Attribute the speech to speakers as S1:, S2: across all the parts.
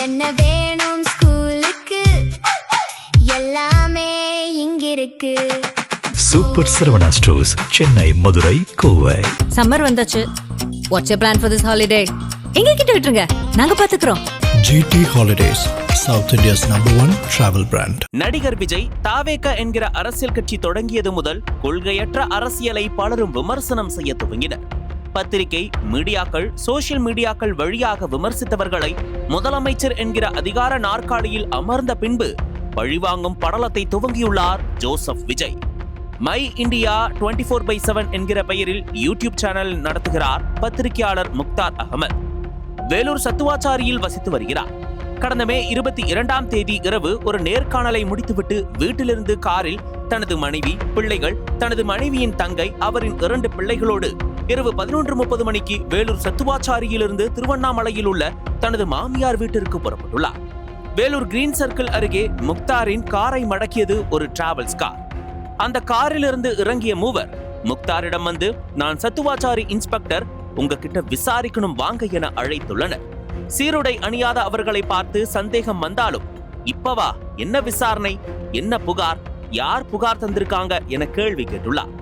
S1: என்ன வேணும் ஸ்கூலுக்கு எல்லாமே இங்கிருக்கு.
S2: Super Saravana stores, Chennai, Madurai, Kovai.
S3: Summer வந்தாச்சு. What's you plan for this holiday? எங்க கிட்ட விட்டுருங்க, நாங்க பாத்துக்கிறோம்.
S4: GT Holidays, South India's #1 travel brand.
S5: நடிகர் விஜய் தாவேக என்கிற அரசியல் கட்சி தொடங்கியது முதல் கொள்கையற்ற அரசியலை பலரும் விமர்சனம் செய்ய துவங்கினர். பத்திரிகை, மீடியாக்கள், சோசியல் மீடியாக்கள் வழியாக விமர்சித்தவர்களை முதலமைச்சர் என்கிற அதிகார நாற்காலியில் அமர்ந்த பின்பு பழிவாங்கும் படலத்தை துவங்கியுள்ளார் ஜோசப் விஜய். மை இந்தியா 24/7 என்கிற பெயரில் யூடியூப் சேனல் நடத்துகிறார் பத்திரிகையாளர் முக்தார் அகமது. வேலூர் சத்துவாச்சாரியில் வசித்து வருகிறார். கடந்த மே 22ஆம் தேதி இரவு ஒரு நேர்காணலை முடித்துவிட்டு வீட்டிலிருந்து காரில் தனது மனைவி, பிள்ளைகள், தனது மனைவியின் தங்கை, அவரின் 2 பிள்ளைகளோடு இரவு 11:30 மணிக்கு வேலூர் சத்துவாச்சாரியிலிருந்து திருவண்ணாமலையில் உள்ள தனது மாமியார் வீட்டிற்கு புறப்பட்டுள்ளார். வேலூர் கிரீன் சர்க்கிள் அருகே முக்தாரின் காரை மடக்கியது ஒரு டிராவல்ஸ் கார். அந்த காரிலிருந்து இறங்கிய மூவர் முக்தாரிடம் வந்து, நான் சத்துவாச்சாரி இன்ஸ்பெக்டர், உங்ககிட்ட விசாரிக்கணும் வாங்க என அழைத்துள்ளனர். சீருடை அணியாத அவர்களை பார்த்து சந்தேகம் வந்தாலும், இப்பவா, என்ன விசாரணை, என்ன புகார், யார் புகார் தந்திருக்காங்க என கேள்வி கேட்டுள்ளார்.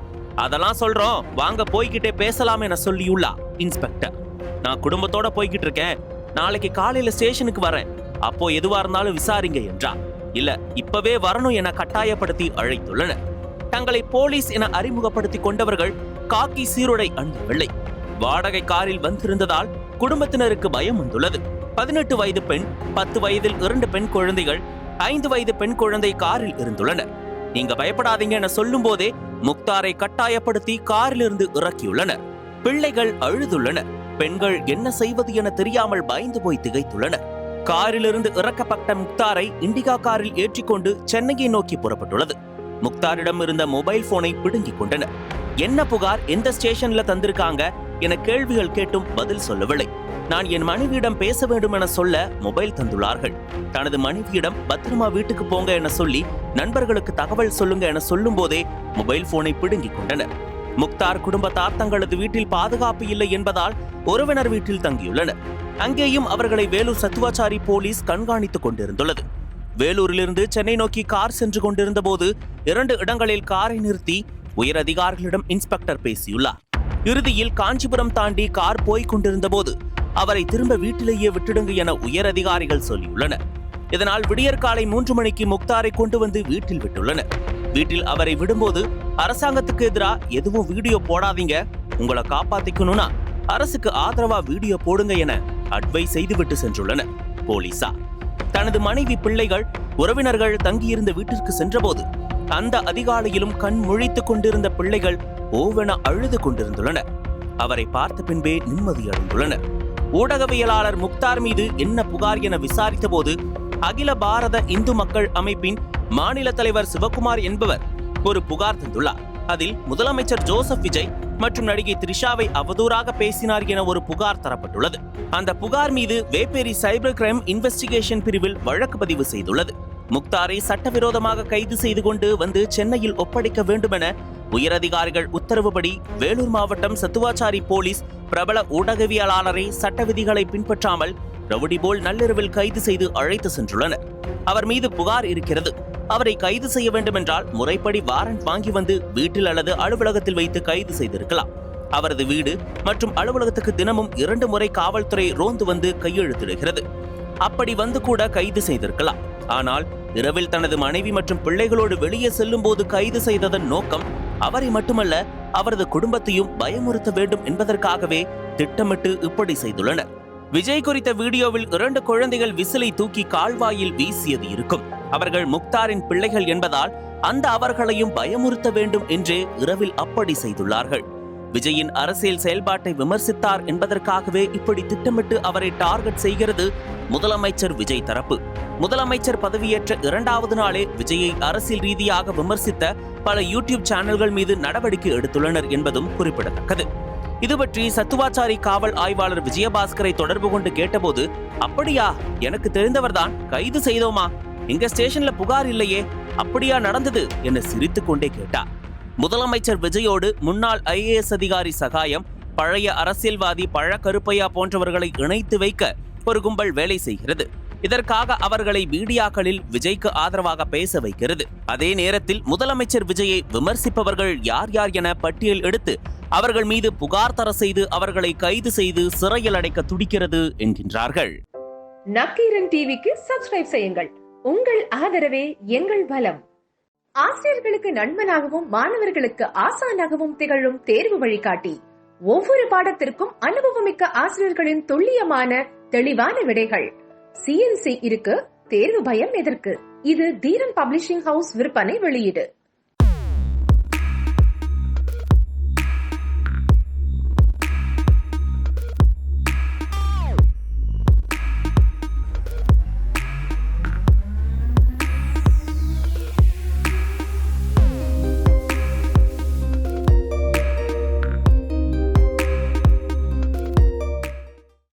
S5: அதெல்லாம் சொல்றோம், வாங்க போய்கிட்டே பேசலாம் என சொல்லியுள்ளார் இன்ஸ்பெக்டர். நான் குடும்பத்தோட போய்கிட்டு இருக்கேன், நாளைக்கு காலையில ஸ்டேஷனுக்கு வரேன், அப்போ எதுவா இருந்தாலும் விசாரிங்க என்றார். இல்ல, இப்பவே வரணும் என கட்டாயப்படுத்தி அழைத்துள்ளனர். தங்களை போலீஸ் என அறிமுகப்படுத்தி கொண்டவர்கள் காக்கி சீருடை அணியவில்லை. வாடகை காரில் வந்திருந்ததால் குடும்பத்தினருக்கு பயம் வந்துள்ளது. 18 வயது பெண், 10 வயதில் 2 பெண் குழந்தைகள், 5 வயது பெண் குழந்தை காரில் இருந்துள்ளனர். நீங்க பயப்படாதீங்க என சொல்லும் போதே முக்தாரை கட்டாயப்படுத்தி காரிலிருந்து இறக்கியுள்ளனர். பிள்ளைகள் அழுதுள்ளனர். பெண்கள் என்ன செய்வது என தெரியாமல் பயந்து போய் திகைத்துள்ளனர். காரிலிருந்து இறக்கப்பட்ட முக்தாரை இண்டிகா காரில் ஏற்றிக்கொண்டு சென்னையை நோக்கி புறப்பட்டுள்ளது. முக்தாரிடம் இருந்த மொபைல் போனை பிடுங்கிக் கொண்டனர். என்ன புகார், எந்த ஸ்டேஷன்ல தந்திருக்காங்க என கேள்விகள் கேட்டும் பதில் சொல்லவில்லை. நான் என் மனைவியிடம் பேச வேண்டும் என சொல்ல மொபைல் தந்துள்ளார்கள். தனது மனைவியிடம் பத்திரமா வீட்டுக்கு போங்க என சொல்லி நண்பர்களுக்கு தகவல் சொல்லுங்க என சொல்லும் போதே மொபைல் போனை பிடுங்கிக் கொண்டனர். முக்தார் குடும்பத்தார் தங்களது வீட்டில் பாதுகாப்பு இல்லை என்பதால் உறவினர் வீட்டில் தங்கியுள்ளனர். அங்கேயும் அவர்களை வேலூர் சத்துவாச்சாரி போலீஸ் கண்காணித்துக் கொண்டிருந்துள்ளது. வேலூரிலிருந்து சென்னை நோக்கி கார் சென்று கொண்டிருந்த போது 2 இடங்களில் காரை நிறுத்தி உயர் அதிகாரிகளிடம் இன்ஸ்பெக்டர் பேசியுள்ளார். இறுதியில் காஞ்சிபுரம் தாண்டி கார் போய்க் கொண்டிருந்த போது அவரை திரும்ப வீட்டிலேயே விட்டுடுங்க என உயர் அதிகாரிகள் சொல்லியுள்ளனர். இதனால் விடியற்காலை 3 மணிக்கு முக்தாரை கொண்டு வந்து வீட்டில் விட்டுள்ளனர். வீட்டில் அவரை விடும்போது, அரசாங்கத்துக்கு எதிராக எதுவும் வீடியோ போடாதீங்க, உங்களை காப்பாத்திக்கணும்னா அரசுக்கு ஆதரவா வீடியோ போடுங்க என அட்வைஸ் செய்துவிட்டு சென்றுள்ளனர் போலீசார். தனது மனைவி, பிள்ளைகள், உறவினர்கள் தங்கியிருந்த வீட்டிற்கு சென்றபோது அந்த அதிகாலையிலும் கண் முழித்துக் கொண்டிருந்த பிள்ளைகள் ஓவென அழுது கொண்டிருந்துள்ளனர். அவரை பார்த்த பின்பே நிம்மதியடைந்துள்ளனர். ஊடகவியலாளர் முக்தார் மீது என்ன புகார் என விசாரித்த போது, அகில பாரத இந்து மக்கள் அமைப்பின் மாநில தலைவர் சிவகுமார் என்பவர் ஒரு புகார் தந்துள்ளார். அதில் முதலமைச்சர் ஜோசப் விஜய் மற்றும் நடிகை த்ரிஷாவை அவதூறாக பேசினார் என ஒரு புகார் தரப்பட்டுள்ளது. அந்த புகார் மீது வேப்பேரி சைபர் கிரைம் இன்வெஸ்டிகேஷன் பிரிவில் வழக்கு பதிவு செய்துள்ளது. முக்தாரை சட்டவிரோதமாக கைது செய்து கொண்டு வந்து சென்னையில் ஒப்படைக்க வேண்டும் என உயரதிகாரிகள் உத்தரவுப்படி வேலூர் மாவட்டம் சத்துவாச்சாரி போலீஸ் பிரபல ஊடகவியலாளரை சட்ட விதிகளை பின்பற்றாமல் ரவுடி போல் நள்ளிரவில் கைது செய்து அழைத்து சென்றுள்ளனர். அவர் மீது புகார் இருக்கிறது, அவரை கைது செய்ய வேண்டும் என்றால் முறைப்படி வாரண்ட் வாங்கி வந்து வீட்டில் அல்லது அலுவலகத்தில் வைத்து கைது செய்திருக்கலாம். அவரது வீடு மற்றும் அலுவலகத்துக்கு தினமும் 2 முறை காவல்துறை ரோந்து வந்து கையெழுத்திடுகிறது. அப்படி வந்து கூட கைது செய்திருக்கலாம். ஆனால் இரவில் தனது மனைவி மற்றும் பிள்ளைகளோடு வெளியே செல்லும் போது கைது செய்ததன் நோக்கம் அவரை மட்டுமல்ல, அவரது குடும்பத்தையும் பயமுறுத்த வேண்டும் என்பதற்காகவே திட்டமிட்டு இப்படி செய்துள்ளனர். விஜய் குறித்த வீடியோவில் 2 குழந்தைகள் விசிலை தூக்கி கால்வாயில் வீசியது இருக்கும். அவர்கள் முக்தாரின் பிள்ளைகள் என்பதால் அந்த அவர்களையும் பயமுறுத்த வேண்டும் என்றே இரவில் அப்படி செய்துள்ளார்கள். விஜயின் அரசியல் செயல்பாட்டை விமர்சித்தார் என்பதற்காகவே இப்படி திட்டமிட்டு அவரை டார்கெட் செய்கிறது முதலமைச்சர் விஜய் தரப்பு. முதலமைச்சர் பதவியேற்ற 2வது நாளே விஜயை அரசியல் ரீதியாக விமர்சித்த பல யூடியூப் சேனல்கள் மீது நடவடிக்கை எடுத்துள்ளனர் என்பதும் குறிப்பிடத்தக்கது. இது பற்றி சத்துவாச்சாரி காவல் ஆய்வாளர் விஜயபாஸ்கரை தொடர்பு கொண்டு கேட்டபோது, அப்படியா, எனக்கு தெரிந்தவர்தான், கைது செய்தோமா, எங்க ஸ்டேஷன்ல புகார் இல்லையே, அப்படியா நடந்தது என சிரித்துக் கொண்டே கேட்டார். முதலமைச்சர் விஜயோடு முன்னாள் IAS அதிகாரி சகாயம், பழைய அரசியல்வாதி பழ கருப்பையா போன்றவர்களை இணைத்து வைக்க ஒரு கும்பல் வேலை செய்கிறது. இதற்காக அவர்களை மீடியாக்களில் விஜய்க்கு ஆதரவாக பேச வைக்கிறது. அதே நேரத்தில் முதலமைச்சர் விஜயை விமர்சிப்பவர்கள் யார் யார் என பட்டியல் எடுத்து அவர்கள் மீது புகார் தர செய்து அவர்களை கைது செய்து சிறையில் அடைக்க துடிக்கிறது என்கின்றார்கள்.
S6: நக்கீரன் டிவிக்கு சப்ஸ்கிரைப் செய்யுங்கள். உங்கள் ஆதரவே எங்கள் பலம். ஆசிரியர்களுக்கு நண்பனாகவும் மாணவர்களுக்கு ஆசானாகவும் திகழும் தேர்வு வழிகாட்டி. ஒவ்வொரு பாடத்திற்கும் அனுபவமிக்க ஆசிரியர்களின் துல்லியமான தெளிவான விடைகள். CNC இருக்கு, தேர்வு பயம் எதற்கு? இது தீரன் பப்ளிஷிங் ஹவுஸ் விற்பனை வெளியீடு.